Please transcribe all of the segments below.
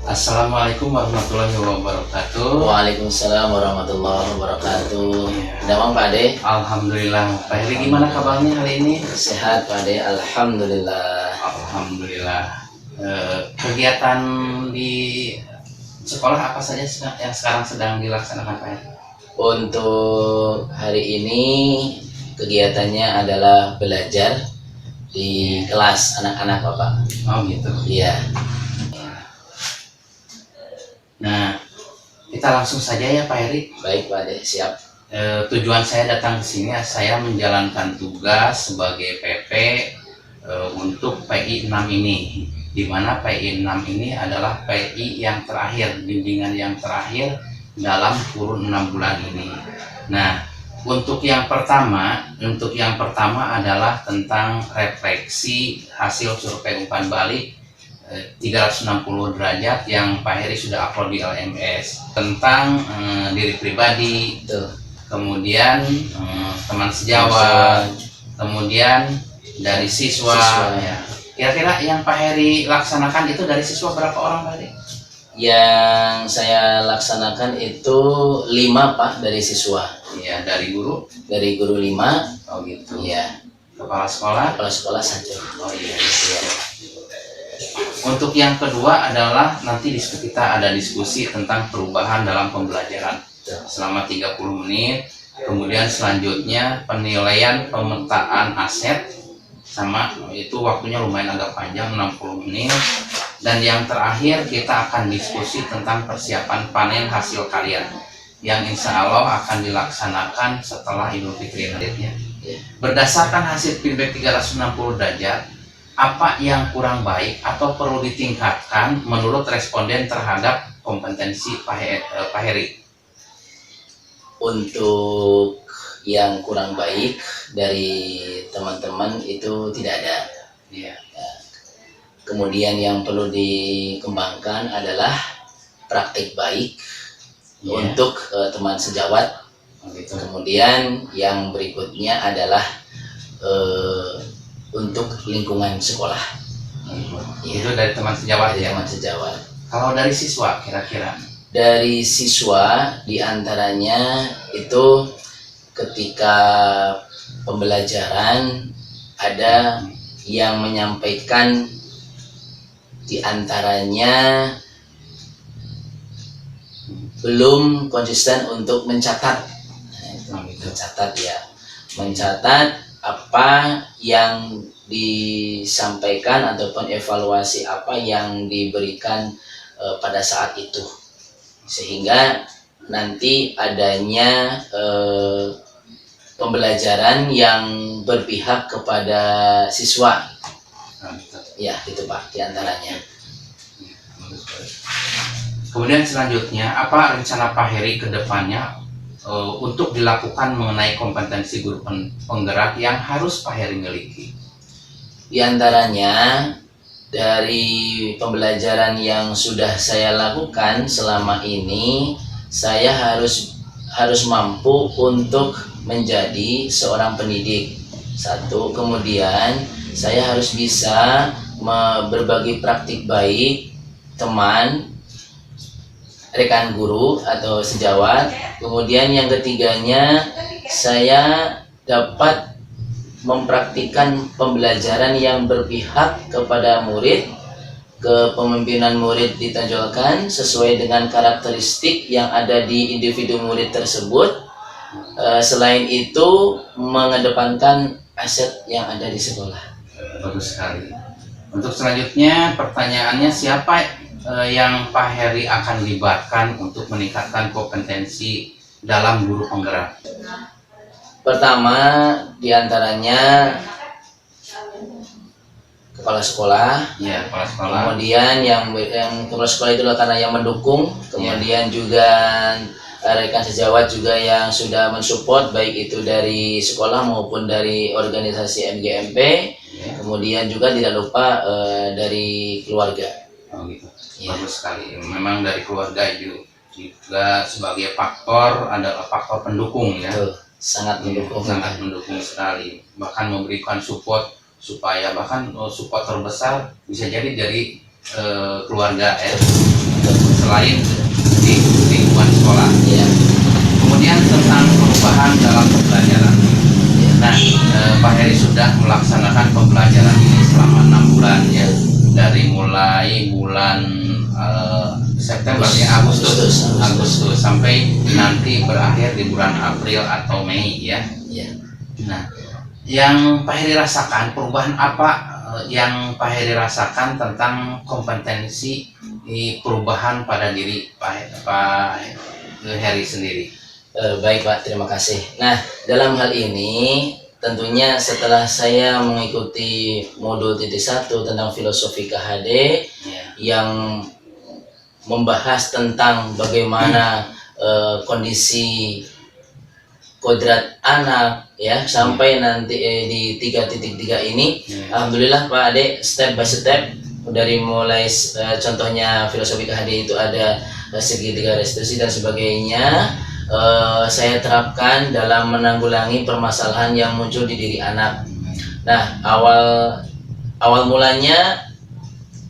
Assalamualaikum warahmatullahi wabarakatuh. Waalaikumsalam warahmatullahi wabarakatuh. Damang Pak Ade. Alhamdulillah. Pak Heri, gimana kabarnya hari ini? Sehat Pak Ade, alhamdulillah. Alhamdulillah. Kegiatan di sekolah apa saja yang sekarang sedang dilaksanakan Pak Heri? Untuk hari ini kegiatannya adalah belajar di kelas anak-anak Bapak. Oh gitu. Iya. Nah, kita langsung saja ya Pak Heri. Baik Pak Ade, siap. Tujuan saya datang ke sini, saya menjalankan tugas sebagai PP untuk PI 6 ini, di mana PI 6 ini adalah PI yang terakhir, bimbingan yang terakhir dalam kurun 6 bulan ini. Nah, untuk yang pertama adalah tentang refleksi hasil survei umpan balik 360 derajat yang Pak Heri sudah upload di LMS tentang diri pribadi, kemudian teman sejawat, kemudian dari siswa. Ya. Kira-kira yang Pak Heri laksanakan itu dari siswa berapa orang Pak Heri? Yang saya laksanakan itu 5 Pak dari siswa. Iya, dari guru? Dari guru 5. Oh gitu. Iya. Kepala sekolah? Kepala sekolah 1. Oh iya. Untuk yang kedua adalah nanti kita ada diskusi tentang perubahan dalam pembelajaran selama 30 menit. Kemudian selanjutnya penilaian pemetaan aset, sama itu waktunya lumayan agak panjang, 60 menit. Dan yang terakhir kita akan diskusi tentang persiapan panen hasil karya yang insya Allah akan dilaksanakan setelah Idul Fitri nantinya. Berdasarkan hasil feedback 360 derajat, apa yang kurang baik atau perlu ditingkatkan menurut responden terhadap kompetensi Pak Heri? Untuk yang kurang baik dari teman-teman itu tidak ada. Ya. Kemudian yang perlu dikembangkan adalah praktik baik untuk teman sejawat. Gitu. Kemudian yang berikutnya adalah untuk lingkungan sekolah. Itu dari teman sejawat ya? Teman sejawat. Kalau dari siswa kira-kira? Dari siswa diantaranya itu ketika pembelajaran ada yang menyampaikan diantaranya belum konsisten untuk mencatat. Mencatat apa yang disampaikan ataupun evaluasi apa yang diberikan pada saat itu, sehingga nanti adanya pembelajaran yang berpihak kepada siswa. Ya, itu Pak diantaranya. Kemudian selanjutnya, apa rencana Pak Heri ke depannya untuk dilakukan mengenai kompetensi guru penggerak yang harus Pak Heri miliki? Di antaranya dari pembelajaran yang sudah saya lakukan selama ini, saya harus mampu untuk menjadi seorang pendidik. Satu, kemudian saya harus bisa berbagi praktik baik teman, rekan guru atau sejawat. Kemudian yang ketiganya, saya dapat mempraktikkan pembelajaran yang berpihak kepada murid, kepemimpinan murid ditonjolkan sesuai dengan karakteristik yang ada di individu murid tersebut. Selain itu, mengedepankan aset yang ada di sekolah. Bagus sekali. Untuk selanjutnya pertanyaannya, siapa yang Pak Heri akan libatkan untuk meningkatkan kompetensi dalam guru penggerak? Pertama diantaranya kepala sekolah. Ya, kepala sekolah. Kemudian yang kepala sekolah itu karena yang mendukung. Kemudian juga rekan sejawat juga yang sudah mensupport, baik itu dari sekolah maupun dari organisasi MGMP. Kemudian juga tidak lupa dari keluarga. Oh gitu. Bagus sekali. Memang dari keluarga juga sebagai faktor, adalah faktor pendukung ya. Sangat mendukung. Sangat mendukung sekali. Bahkan memberikan support supaya bahkan support terbesar bisa jadi dari keluarga selain di lingkungan sekolah. Iya. Kemudian tentang perubahan dalam pembelajaran. Nah, Pak Heri sudah melaksanakan pembelajaran ini selama 6 bulan ya, dari mulai bulan September ya, Agustus sampai nanti berakhir di bulan April atau Mei ya. Iya. Nah, yang Pak Heri rasakan, perubahan apa yang Pak Heri rasakan tentang kompetensi perubahan pada diri Pak Heri sendiri? Baik Pak, terima kasih. Nah, dalam hal ini tentunya setelah saya mengikuti modul titik 1 tentang filosofi KHD yang membahas tentang bagaimana kondisi kodrat anak ya sampai nanti di 3.3 ini, alhamdulillah Pak Ade, step by step dari mulai contohnya filosofi KHD itu ada segitiga restitusi dan sebagainya, saya terapkan dalam menanggulangi permasalahan yang muncul di diri anak. Nah, awal mulanya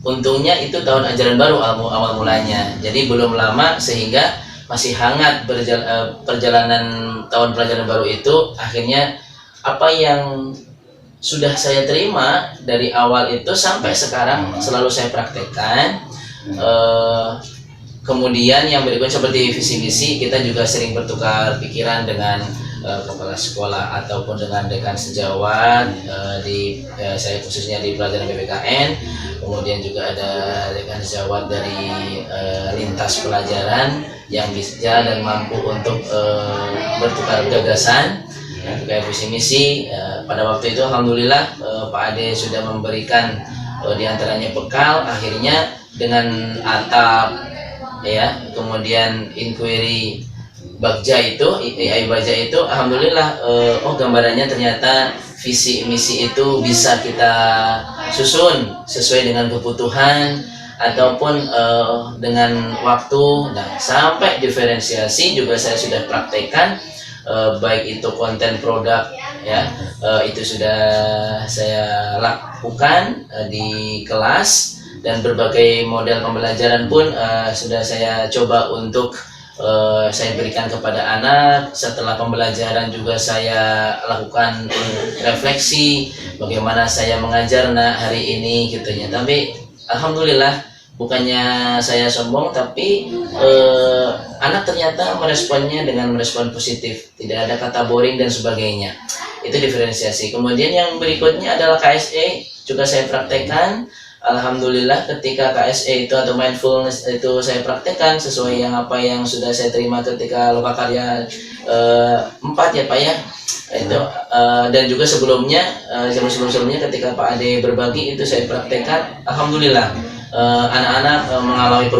untungnya itu tahun ajaran baru awal mulanya, jadi belum lama sehingga masih hangat perjalanan tahun pelajaran baru itu. Akhirnya apa yang sudah saya terima dari awal itu sampai sekarang selalu saya praktekkan. Kemudian yang berikutnya seperti visi misi, kita juga sering bertukar pikiran dengan kepala sekolah ataupun dengan dekan sejawat saya khususnya di pelajaran PPKN. Kemudian juga ada dekan sejawat dari lintas pelajaran yang bisa dan mampu untuk bertukar gagasan terkait visi misi. Pada waktu itu alhamdulillah Pak Ade sudah memberikan diantaranya bekal. Akhirnya dengan atap ya, kemudian inquiry Bagja itu, AI Bagja itu, alhamdulillah gambarannya ternyata visi misi itu bisa kita susun sesuai dengan kebutuhan ataupun dengan waktu. Nah, sampai diferensiasi juga saya sudah praktekkan, baik itu konten produk ya, itu sudah saya lakukan di kelas, dan berbagai model pembelajaran pun sudah saya coba untuk saya berikan kepada anak. Setelah pembelajaran juga saya lakukan refleksi bagaimana saya mengajar hari ini gitu ya. Tapi alhamdulillah, bukannya saya sombong, tapi anak ternyata meresponnya dengan merespon positif, tidak ada kata boring dan sebagainya. Itu diferensiasi. Kemudian yang berikutnya adalah KSE, juga saya praktekkan. Alhamdulillah ketika KSE itu atau mindfulness itu saya praktekkan sesuai apa yang sudah saya terima ketika lokakarya 4 ya Pak ya. Itu dan juga sebelumnya ketika Pak Ade berbagi itu saya praktekkan. Alhamdulillah anak-anak mengalami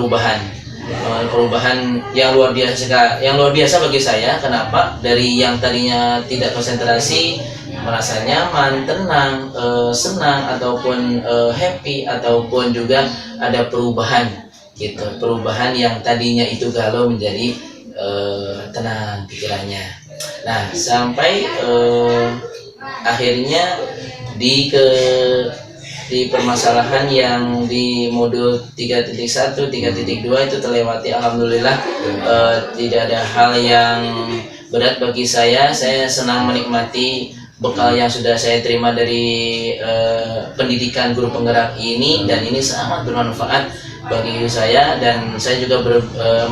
perubahan yang luar biasa bagi saya. Kenapa? Dari yang tadinya tidak konsentrasi, merasa nyaman, tenang, senang ataupun happy, ataupun juga ada perubahan gitu, perubahan yang tadinya itu galau menjadi tenang pikirannya. Nah, sampai akhirnya di permasalahan yang di modul 3.1, 3.2 itu terlewati. Alhamdulillah, tidak ada hal yang berat bagi saya. Saya senang menikmati bekal yang sudah saya terima dari pendidikan guru penggerak ini, dan ini sangat bermanfaat bagi saya, dan saya juga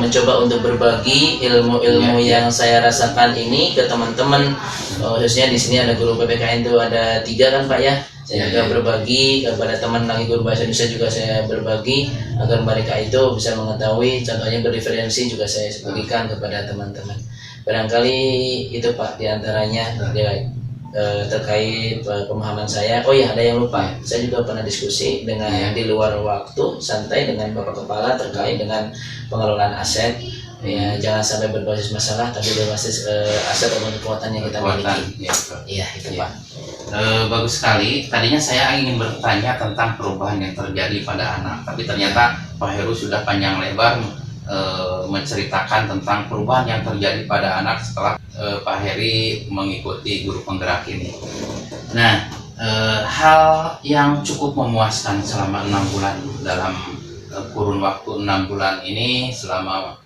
mencoba untuk berbagi ilmu-ilmu yang saya rasakan ini ke teman-teman. Khususnya di sini ada guru PPKN itu ada 3 kan Pak ya. Saya juga berbagi kepada teman lagi guru bahasa Indonesia, juga saya berbagi agar mereka itu bisa mengetahui, contohnya berdiferensi juga saya bagikan kepada teman-teman. Barangkali itu Pak diantaranya terkait pemahaman saya. Oh ya, ada yang lupa, saya juga pernah diskusi dengan di luar waktu santai dengan Bapak Kepala terkait dengan pengelolaan aset ya, jangan sampai berbasis masalah tapi berbasis aset atau kekuatan yang kita miliki. Iya itu Pak. Bagus sekali. Tadinya saya ingin bertanya tentang perubahan yang terjadi pada anak, tapi ternyata Pak Heru sudah panjang lebar menceritakan tentang perubahan yang terjadi pada anak setelah Pak Heri mengikuti guru penggerak ini. Nah, hal yang cukup memuaskan selama 6 bulan dalam kurun waktu 6 bulan ini selama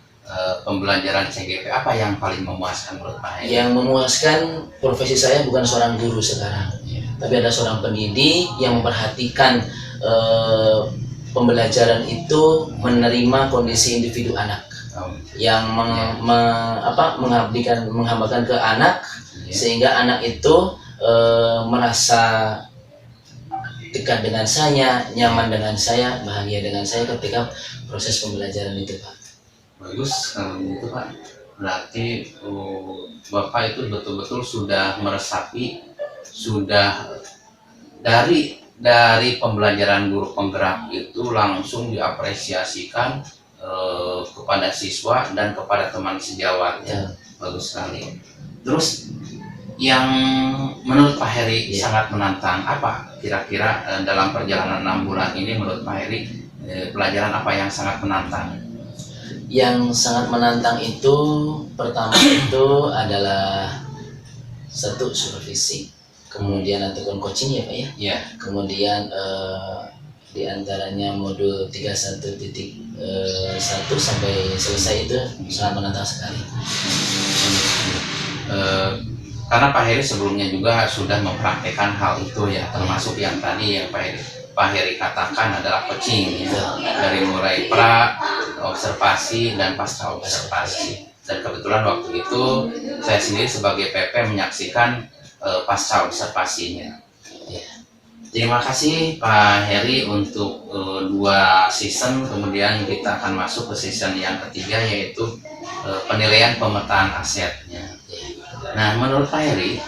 pembelajaran CGP, apa yang paling memuaskan menurut Pak Heri? Yang memuaskan, profesi saya bukan seorang guru sekarang, tapi ada seorang pendidik yang memperhatikan pembelajaran itu menerima kondisi individu anak, yang menghambakan ke anak, sehingga anak itu merasa dekat dengan saya, nyaman dengan saya, bahagia dengan saya ketika proses pembelajaran itu, Pak. Bagus kalau gitu Pak. Berarti Bapak itu betul-betul sudah meresapi, sudah dari pembelajaran guru penggerak itu langsung diapresiasikan kepada siswa dan kepada teman sejawat ya. Bagus sekali. Terus yang menurut Pak Heri sangat menantang apa kira-kira dalam perjalanan 6 bulan ini menurut Pak Heri pelajaran apa yang sangat menantang? Yang sangat menantang itu pertama itu adalah satu supervisi, kemudian ataupun coaching ya Pak ya. Yeah. Kemudian diantaranya modul 31.1 sampai selesai itu sangat menantang sekali. Karena Pak Heri sebelumnya juga sudah mempraktekkan hal itu ya, termasuk yang tadi yang Pak Heri katakan adalah coaching ya, dari mulai pra, observasi dan pasca observasi. Dan kebetulan waktu itu saya sendiri sebagai PP menyaksikan pasca observasinya. Terima kasih Pak Heri untuk 2 season, kemudian kita akan masuk ke season yang ketiga yaitu penilaian pemetaan asetnya. Nah, menurut Pak Heri,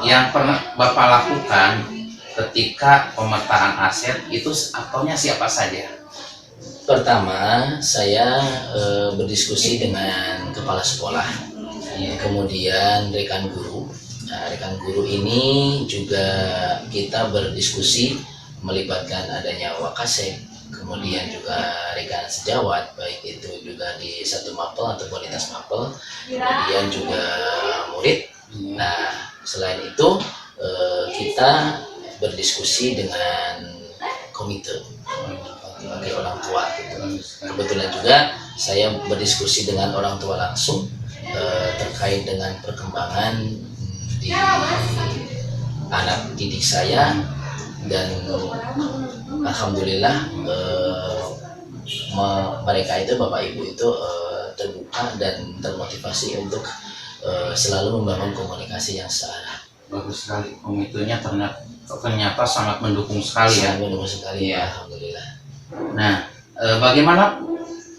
yang pernah Bapak lakukan ketika pemetaan aset itu aktornya siapa saja? Pertama, saya berdiskusi dengan kepala sekolah, kemudian rekan guru. Nah, rekan guru ini juga kita berdiskusi melibatkan adanya Wakasek, kemudian juga rekan sejawat, baik itu juga di satu mapel ataupun lintas mapel, kemudian juga murid. Nah, selain itu kita berdiskusi dengan komite sebagai orang tua gitu. Kebetulan juga saya berdiskusi dengan orang tua langsung terkait dengan perkembangan di anak didik saya, dan alhamdulillah mereka itu Bapak Ibu itu terbuka dan termotivasi untuk selalu membangun komunikasi yang searah. Bagus sekali, komitenya ternyata sangat mendukung sekali ya. Mendukung sekali ya. Alhamdulillah. Nah, bagaimana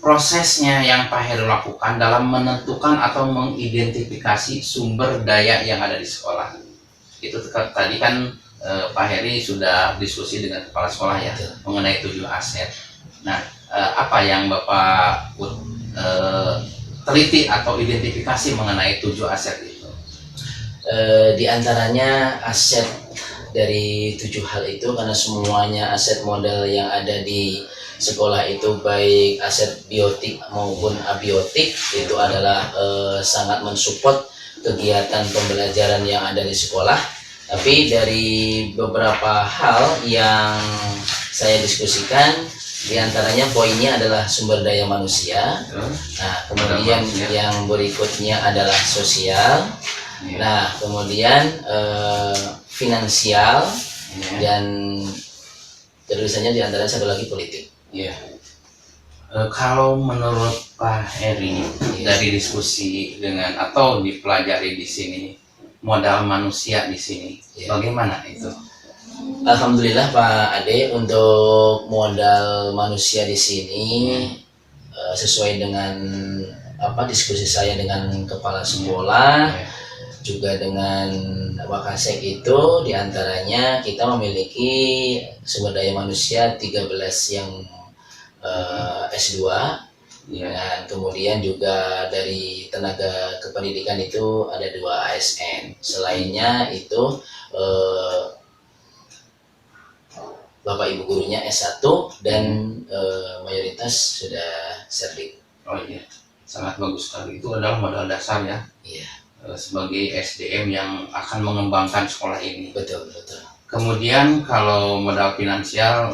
prosesnya yang Pak Heri lakukan dalam menentukan atau mengidentifikasi sumber daya yang ada di sekolah? Itu tadi kan Pak Heri sudah diskusi dengan kepala sekolah ya mengenai 7 aset. Nah, apa yang Bapak teliti atau identifikasi mengenai 7 aset itu? Di antaranya aset dari 7 hal itu, karena semuanya aset modal yang ada di sekolah itu baik aset biotik maupun abiotik itu adalah sangat mensupport kegiatan pembelajaran yang ada di sekolah. Tapi dari beberapa hal yang saya diskusikan, diantaranya poinnya adalah sumber daya manusia. Nah, kemudian yang berikutnya adalah sosial. Nah, kemudian finansial, dan terusannya diantaranya satu lagi politik. Ya. Kalau menurut Pak Heri dari diskusi dengan atau dipelajari di sini modal manusia di sini, bagaimana itu? Alhamdulillah Pak Ade, untuk modal manusia di sini sesuai dengan diskusi saya dengan kepala sekolah, juga dengan Wakasek itu, diantaranya kita memiliki sumber daya manusia 13 yang S2, dan kemudian juga dari tenaga kependidikan itu ada 2 ASN. Selainnya itu Bapak Ibu gurunya S1 dan mayoritas sudah sertif. Oh iya, sangat bagus sekali. Itu adalah modal dasar ya. Iya. Sebagai SDM yang akan mengembangkan sekolah ini. Betul, betul. Kemudian kalau modal finansial,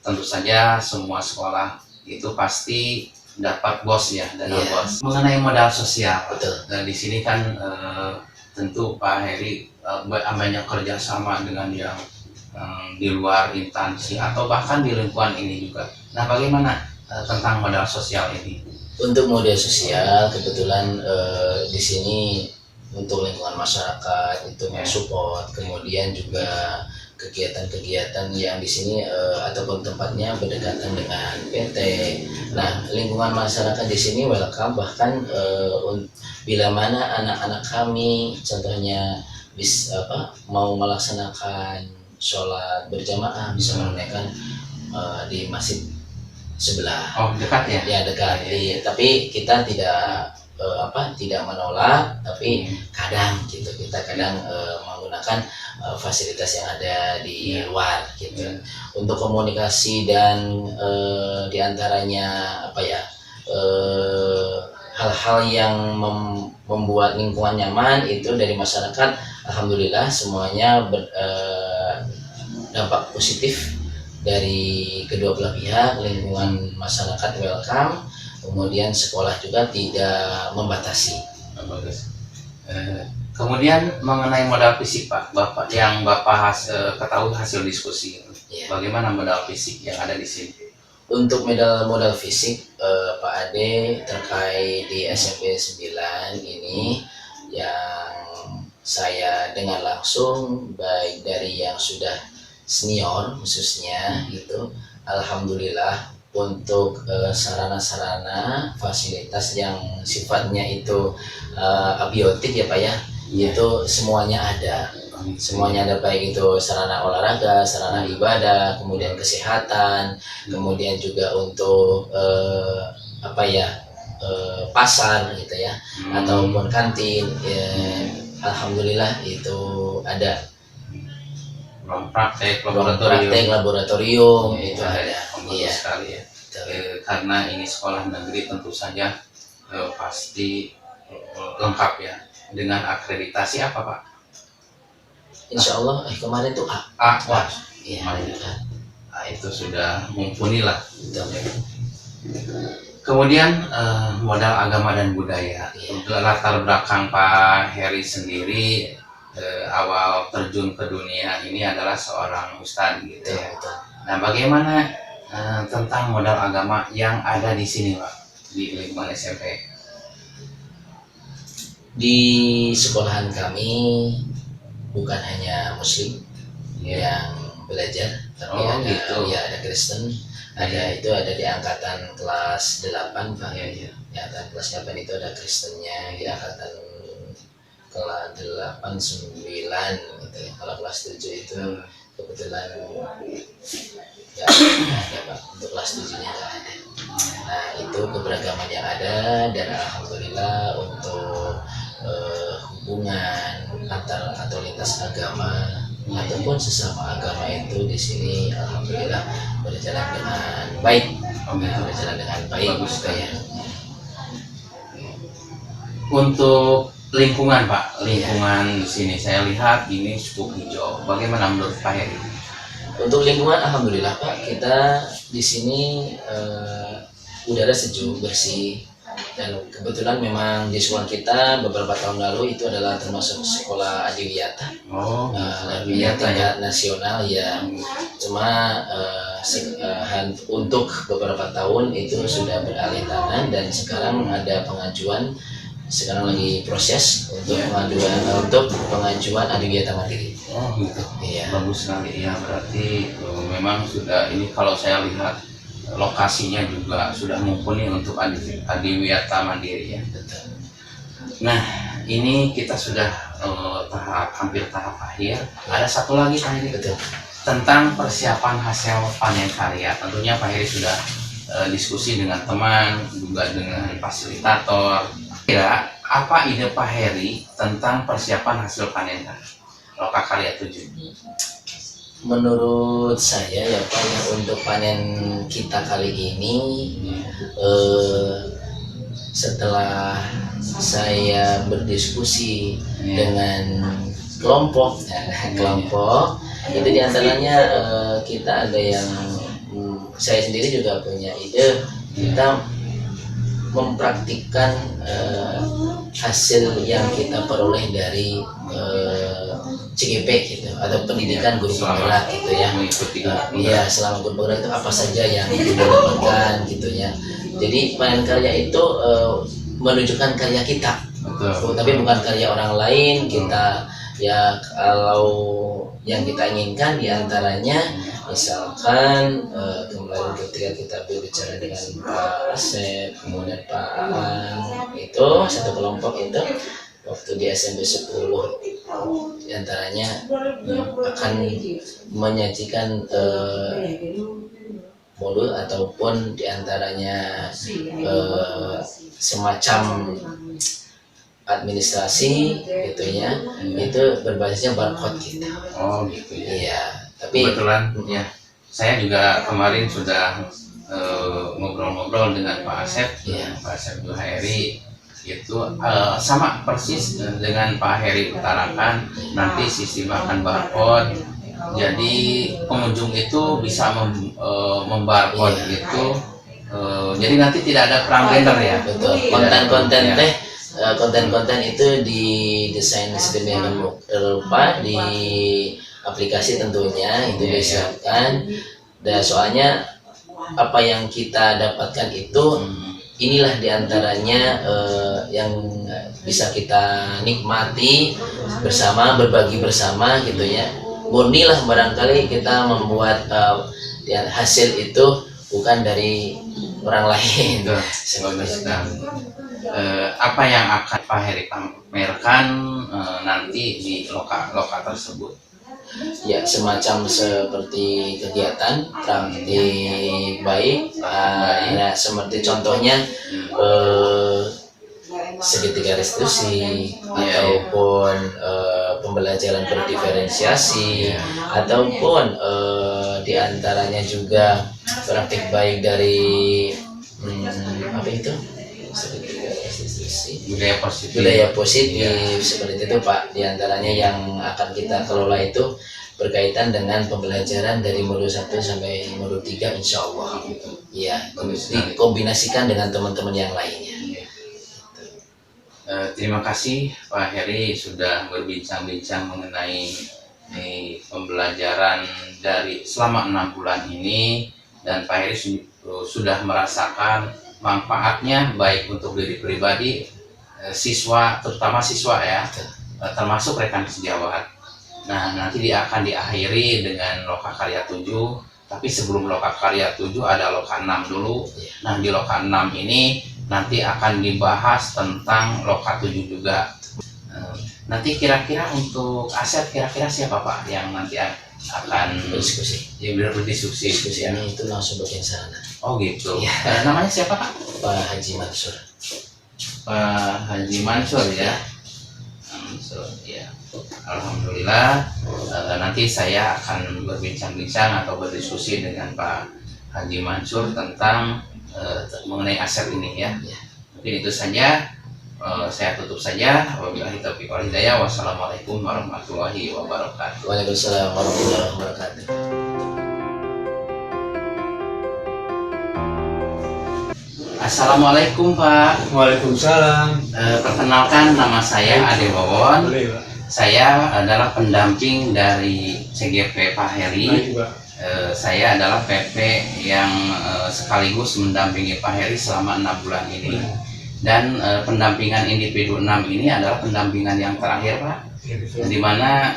tentu saja semua sekolah itu pasti dapat BOS ya, dana Iya. BOS. Mengenai modal sosial, Betul. di sini kan tentu Pak Heri banyak kerjasama dengan yang di luar instansi atau bahkan di lingkungan ini juga. Nah, bagaimana tentang modal sosial ini? Untuk modal sosial kebetulan di sini untuk lingkungan masyarakat itu mensupport, kemudian juga kegiatan-kegiatan yang di sini ataupun tempatnya berdekatan dengan PT. Nah, lingkungan masyarakat di sini welcome, bahkan bila mana anak-anak kami contohnya mau melaksanakan sholat berjamaah bisa menunaikan di masjid sebelah. Oh, dekat ya? Ya dekat. Tapi kita tidak menolak, tapi kadang kita menggunakan fasilitas yang ada di luar gitu. Untuk komunikasi dan diantaranya hal-hal yang membuat lingkungan nyaman itu dari masyarakat, alhamdulillah semuanya dampak positif dari kedua belah pihak. Lingkungan masyarakat welcome, kemudian sekolah juga tidak membatasi. Bagus. Kemudian mengenai modal fisik Pak, Bapak ketahui hasil diskusi, bagaimana modal fisik yang ada di sini? Untuk modal fisik Pak Ade terkait di SMP 9 ini yang saya dengar langsung baik dari yang sudah senior khususnya gitu, alhamdulillah untuk sarana-sarana fasilitas yang sifatnya itu abiotik ya Pak ya, itu semuanya ada. Semuanya ada, baik itu sarana olahraga, sarana ibadah, kemudian kesehatan, kemudian juga untuk pasar gitu ya, ataupun kantin. Alhamdulillah itu ada. Praktek laboratorium itu ada. Iya sekali ya. Karena ini sekolah negeri tentu saja pasti lengkap ya dengan akreditasi apa Pak? Insya Allah kemarin tuh A. Wah, Iya. Nah, itu sudah mumpuni lah. Kemudian modal agama dan budaya. Untuk latar belakang Pak Heri sendiri, awal terjun ke dunia ini adalah seorang ustadz gitu ya. Nah, bagaimana tentang modal agama yang ada di sini Pak, di lingkungan SMP? Di sekolahan kami bukan hanya Muslim yang belajar, tapi ada Kristen, ada di angkatan kelas 8 Pak. Di angkatan kelas 8 itu ada Kristennya, di angkatan kelas 8 9 gitu ya. Kalau kelas 7 itu kebetulan nggak ada Pak, untuk kelas 7-nya nggak ada. Nah, itu keberagaman yang ada, dan alhamdulillah untuk hubungan antar atau lintas agama ataupun sesama agama itu di sini alhamdulillah berjalan dengan baik. Bagus ya. Untuk lingkungan Pak, lingkungan di sini saya lihat ini cukup hijau. Bagaimana menurut Pak Heri? Untuk lingkungan alhamdulillah Pak, kita di sini udara sejuk, bersih. Dan kebetulan memang di sekolah kita beberapa tahun lalu itu adalah termasuk sekolah adiwiyata, tingkat nasional ya. Cuma untuk beberapa tahun itu sudah beralih tangan, dan sekarang ada pengajuan, sekarang lagi proses untuk pengajuan adiwiyata mandiri. Oh gitu. Iya. Bagus sekali ya, berarti memang sudah ini, kalau saya lihat lokasinya juga sudah mumpuni untuk adiwiyata mandiri ya. Betul. Nah, ini kita sudah hampir tahap akhir. Ada satu lagi Pak Heri, Betul. tentang persiapan hasil panen karya. Tentunya Pak Heri sudah diskusi dengan teman, juga dengan fasilitator. Kira apa ide Pak Heri tentang persiapan hasil panen Lokakarya 7? Menurut saya ya Pak, ya, untuk panen kita kali ini setelah saya berdiskusi dengan kelompok Itu diantaranya kita ada yang saya sendiri juga punya ide, kita mempraktikkan hasil yang kita peroleh dari CGP gitu, atau pendidikan guru penggerak gitu ya. Mengikuti Iya, selama guru penggerak itu apa saja yang kita dapatkan gitu ya. Jadi panen karya itu menunjukkan karya kita. betul. Tapi bukan karya orang lain. Kita ya kalau yang kita inginkan diantaranya misalkan kemarin ketika kita berbicara dengan Pak Asep, kemudian Pak Aan, itu satu kelompok itu waktu di SMP 10 diantaranya akan menyajikan modul ataupun diantaranya semacam administrasi gitu ya, itu berbasisnya barcode gitu. Oh gitu ya. Iya, tapi Kebetulan ya, saya juga kemarin sudah ngobrol-ngobrol dengan Pak Asep, Iya. Pak Asep Zuhairi itu sama persis dengan Pak Heri utarakan, nanti sistem akan barcode. Jadi pengunjung itu bisa membarcode Iya. itu. Jadi nanti tidak ada perang gender ya. betul, Tidak konten-konten ada, ya. teh konten-konten itu didesain sedemikian rupa di aplikasi tentunya itu Iya, iya. disiapkan. Dan soalnya apa yang kita dapatkan itu inilah diantaranya yang bisa kita nikmati bersama, berbagi bersama gitu ya. Murnilah barangkali kita membuat hasil itu bukan dari orang lain. Betul. Seperti Bagus itu. sekali. Apa yang akan Pak Heri pamerkan nanti di loka tersebut? Ya, semacam seperti kegiatan praktik baik. Nah, seperti contohnya segitiga restitusi ataupun pembelajaran berdiferensiasi, ataupun diantaranya juga praktik baik dari apa itu segitiga restitusi, budaya positif seperti itu Pak. Diantaranya yang akan kita kelola itu berkaitan dengan pembelajaran dari modul 1 sampai modul 3 insya Allah. Ya, dikombinasikan dengan teman-teman yang lainnya. Terima kasih Pak Heri sudah berbincang-bincang mengenai pembelajaran dari selama 6 bulan ini, dan Pak Heri sudah merasakan manfaatnya baik untuk diri pribadi, siswa, terutama siswa ya, termasuk rekan sejawat. Nah, nanti dia akan diakhiri dengan Loka Karya 7, tapi sebelum Loka Karya 7 ada Loka 6 dulu. Nah, di Loka 6 ini nanti akan dibahas tentang Loka 7 juga. Nanti kira-kira untuk Asep, kira-kira siapa Pak yang nanti akan Berdiskusi. ya berdiskusi ya? Ini itu langsung bagian sana. Oh gitu. Iya. Namanya siapa Pak? Pak Haji Mansur. Pak Haji Mansur ya. Mansur ya. Alhamdulillah. Nanti saya akan berbincang-bincang atau berdiskusi dengan Pak Haji Mansur tentang mengenai aset ini ya. Mungkin itu saja. Saya tutup saja. Wabillahi taufiq wal hidayah. Wassalamualaikum warahmatullahi wabarakatuh. Waalaikumsalam warahmatullahi wabarakatuh. Assalamualaikum Pak. Waalaikumsalam. Perkenalkan, nama saya Ade Wawon. Boleh, Pak. Saya adalah pendamping dari CGP Pak Heri. Maju, Pak. Saya adalah PP yang sekaligus mendampingi Pak Heri selama 6 bulan ini. Dan pendampingan individu 6 ini adalah pendampingan yang terakhir Pak, Ya, betul. di mana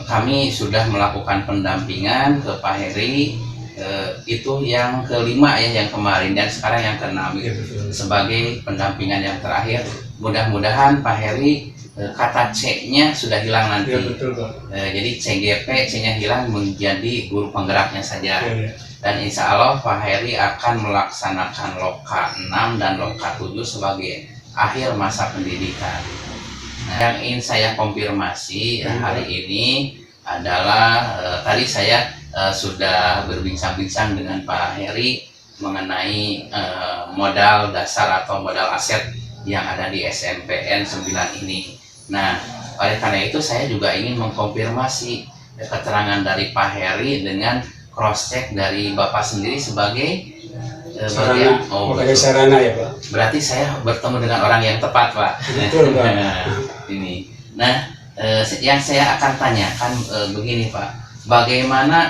kami sudah melakukan pendampingan ke Pak Heri, itu yang kelima ya, yang kemarin, dan sekarang yang keenam Ya, betul. sebagai pendampingan yang terakhir. Mudah-mudahan Pak Heri kata C-nya sudah hilang nanti. Ya, betul, Pak. Jadi CGP, C-nya hilang menjadi guru penggeraknya saja. Ya, ya. Dan insya Allah Pak Heri akan melaksanakan Loka 6 dan Loka 7 sebagai akhir masa pendidikan. Nah, yang ingin saya konfirmasi hari ini adalah tadi saya sudah berbincang-bincang dengan Pak Heri mengenai modal dasar atau modal aset yang ada di SMPN 9 ini. Nah, oleh karena itu saya juga ingin mengkonfirmasi keterangan dari Pak Heri dengan cross check dari Bapak sendiri sebagai sarana, betul. sarana ya Pak. Berarti saya bertemu dengan orang yang tepat, Pak. Betul Pak. Ini. Nah, yang saya akan tanyakan begini, Pak. Bagaimana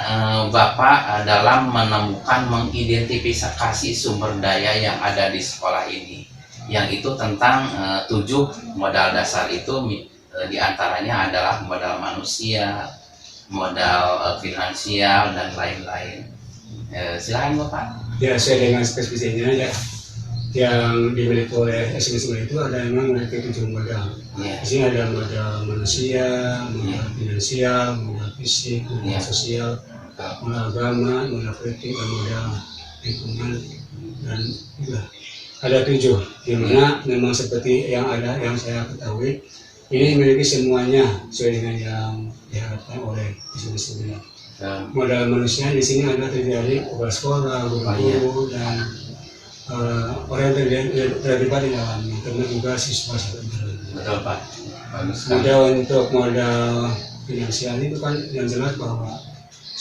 Bapak dalam menemukan mengidentifikasi sumber daya yang ada di sekolah ini? Yang itu tentang 7 modal dasar itu diantaranya adalah modal manusia, modal finansial, dan lain-lain. Silakan Bapak. Ya, saya dengan spesifikasinya ya, yang dimiliki oleh SMSU itu ada memang memiliki 7 modal. Ya. Di sini ada modal manusia, modal finansial, modal fisik, modal sosial, modal agama, modal politik, dan modal lingkungan, dan juga ada 7, di mana memang seperti yang saya ketahui ini memiliki semuanya sesuai dengan yang diharapkan oleh SMSU. Modal manusia di sini ada terdiri dari kepala sekolah, guru, dan orang yang terlibat di dalamnya, termasuk juga siswa. Betul Pak. Bagus. Untuk modal finansial itu kan yang jelas bahwa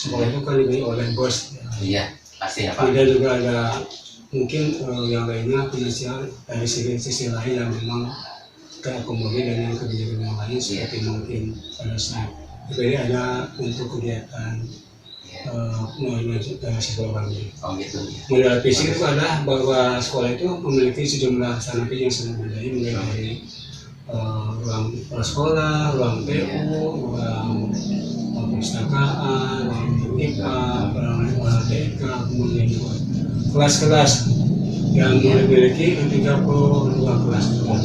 sekolah itu kan dibeli oleh bos. Iya, pasti ya Pak. Kemudian juga ada mungkin yang lainnya finansial dari sisi lain yang memang terakomodir dengan kebijakan yang lain, seperti mungkin pada saat jadi ada untuk kegiatan sekolah kami. Oh gitu. Modal fisik itu adalah bahwa sekolah itu memiliki sejumlah sarana yang sangat memadai, mulai dari ruang sekolah, ruang TU, ruang perpustakaan, ruang IPA, ruang TK, kemudian juga kelas-kelas yang memiliki 32 kelas.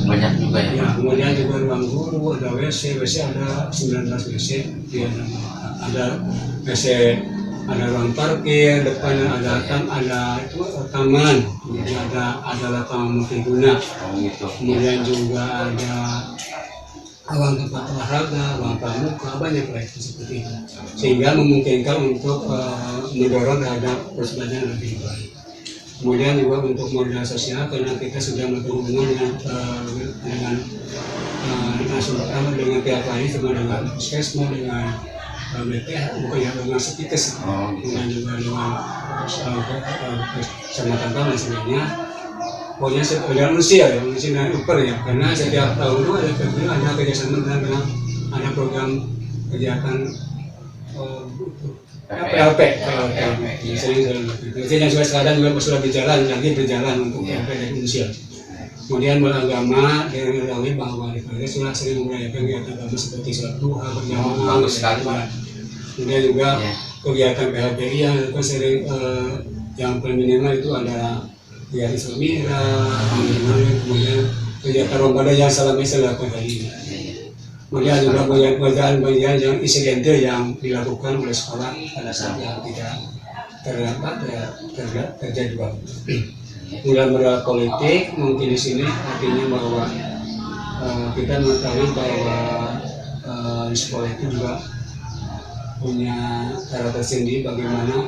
Banyak juga ya Pak. Kemudian juga ruang guru, ada WC ada 19 WC, ada WC, ada ruang parkir, depan ada taman, kemudian ada lapangan multiguna. Oh gitu. Kemudian juga ada ruang tempat olahraga, ruang pramuka, banyak lah itu seperti itu, sehingga memungkinkan untuk mendorong terhadap persebaya lebih baik. Kemudian juga untuk modal sosial, karena kita sudah berhubungan dengan pihak lain, sama dengan puskesmas, dengan BPH, bukan ya, dengan Setikes, kemudian juga dengan kecamatan dan sebagainya. Pokoknya dengan usia ya, dan upper ya, karena setiap tahun itu ada kerjasama dengan ada program kegiatan PLP. Yang sekarang juga sudah berjalan untuk PLP dan usia. Kemudian beragama, dengan mengetahui bahwa di Korea sudah sering merayakan kegiatan agama seperti sholat duha berjamaah. Kemudian juga kegiatan PHBI yang sering yang paling minimal itu ada kegiatan Islamira, kemudian kegiatan Ramadan yang selama dilakukan hari ini. Kemudian juga bagian yang insidental yang dilakukan oleh sekolah pada saat yang tidak terjadi. Kemudian modal politik mungkin di sini artinya bahwa kita mengetahui bahwa di sekolah itu juga punya cara tersendiri bagaimana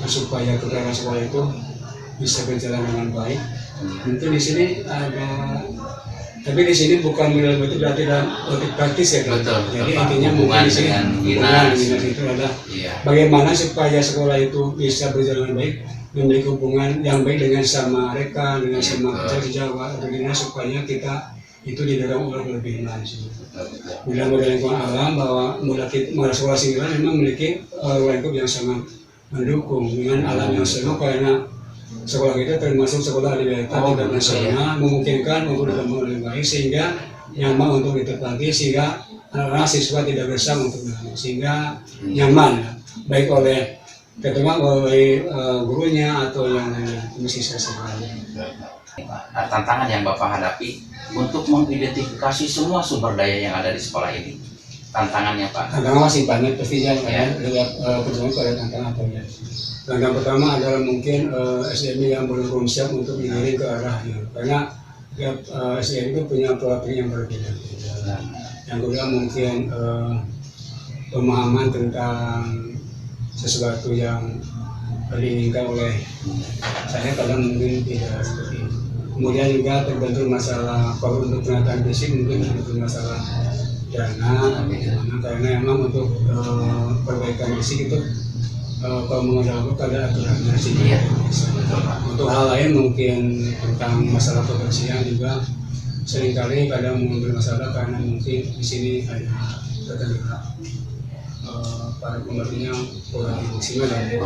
supaya kegiatan sekolah itu bisa berjalan dengan baik. Mungkin di sini ada, tapi di sini bukan modal itu berarti dalam praktis ya. Betul. Jadi intinya mungkin di sini hubungan itu adalah bagaimana supaya sekolah itu bisa berjalan dengan baik, memiliki hubungan yang baik dengan sama mereka, dengan sama sejawat, bagaimana supaya kita itu didorong oleh lebih lanjut. Bila modal lingkungan alam, bahwa modal sekolah singkiran memang memiliki lingkup yang sangat mendukung dengan alam yang seru, karena sekolah kita termasuk sekolah di daerah tingkat nasional, memungkinkan untuk berkembang lebih baik sehingga nyaman untuk ditempati, sehingga anak-anak siswa tidak gersang untuk belajar, sehingga nyaman baik oleh ketua, oleh gurunya atau yang siswa sekolahnya. Tantangan yang Bapak hadapi untuk mengidentifikasi semua sumber daya yang ada di sekolah ini, tantangannya Pak? Tantangan masih banyak pastinya, lihat perjuangan pada tantangan apa ya. Tantangan pertama adalah mungkin SDM yang belum siap untuk digiring ke arahnya, karena SDM itu punya pola pikir yang berbeda. Yang kedua mungkin pemahaman tentang sesuatu yang diinginkan oleh saya kadang mungkin tidak seperti itu. Kemudian juga terbentur masalah, kalau untuk penataan fisik mungkin terbentur masalah dana, bagaimana, karena emang untuk perbaikan fisik itu kalau mengenal ada aturannya sih. Iya, betul Pak. Untuk hal lain mungkin tentang masalah kebersihan juga seringkali kadang mengambil masalah karena mungkin di sini ada terkendala para pembantunya kurang maksimal dan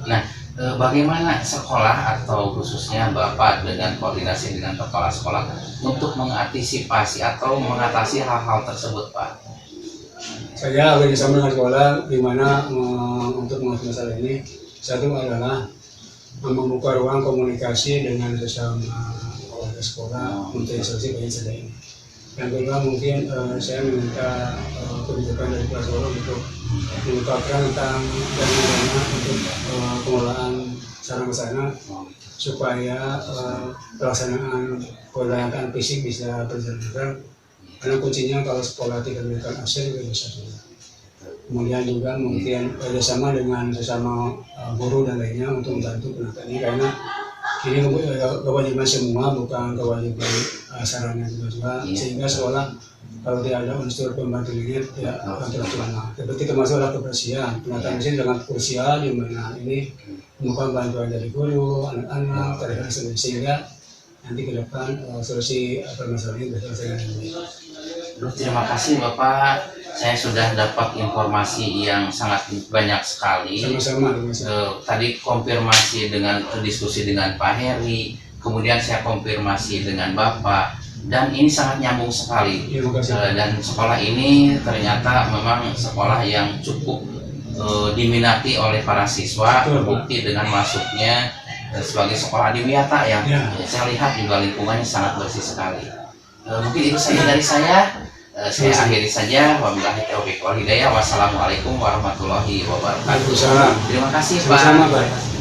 Nah, bagaimana sekolah atau khususnya Bapak dengan koordinasi dengan kepala sekolah untuk mengantisipasi atau mengatasi hal-hal tersebut, Pak? saya bekerjasama dengan sekolah di mana untuk mengatasi masalah ini, satu adalah membuka ruang komunikasi dengan sesama warga sekolah untuk solusi masalah ini. Yang kedua mungkin saya meminta kebijakan dari kepala sekolah untuk mengungkapkan tentang dana untuk pengelolaan sarana-sarana supaya pelaksanaan kegiatan fisik bisa berjalan. Karena kuncinya kalau sekolah tidak memberikan akses juga bisa juga. Kemudian juga mungkin kerjasama dengan sesama guru dan lainnya untuk membantu penata ini, karena ini kewajiban semua, bukan kewajiban sarana juga, sehingga sekolah kalau tidak ada unsur pembantu ini tidak akan terlaksana. Seperti termasuk adalah kebersihan, penataan mesin dengan krusial di mana ini memerlukan bantuan dari guru, anak-anak, sehingga nanti ke depan solusi permasalahan ini bisa selesai dengan baik. Terima kasih Bapak, saya sudah dapat informasi yang sangat banyak sekali. Sama-sama. Tadi konfirmasi dengan diskusi dengan Pak Heri, kemudian saya konfirmasi dengan Bapak, dan ini sangat nyambung sekali. Dan sekolah ini ternyata memang sekolah yang cukup diminati oleh para siswa, terbukti dengan masuknya sebagai sekolah adiwiyata ya. Saya lihat juga lingkungannya sangat bersih sekali. Mungkin itu saja dari saya. Saya akhiri saja. Wabillahi taufiq wal hidayah. Wassalamualaikum warahmatullahi wabarakatuh. Waalaikumsalam. Terima kasih Pak. Sama-sama, Pak.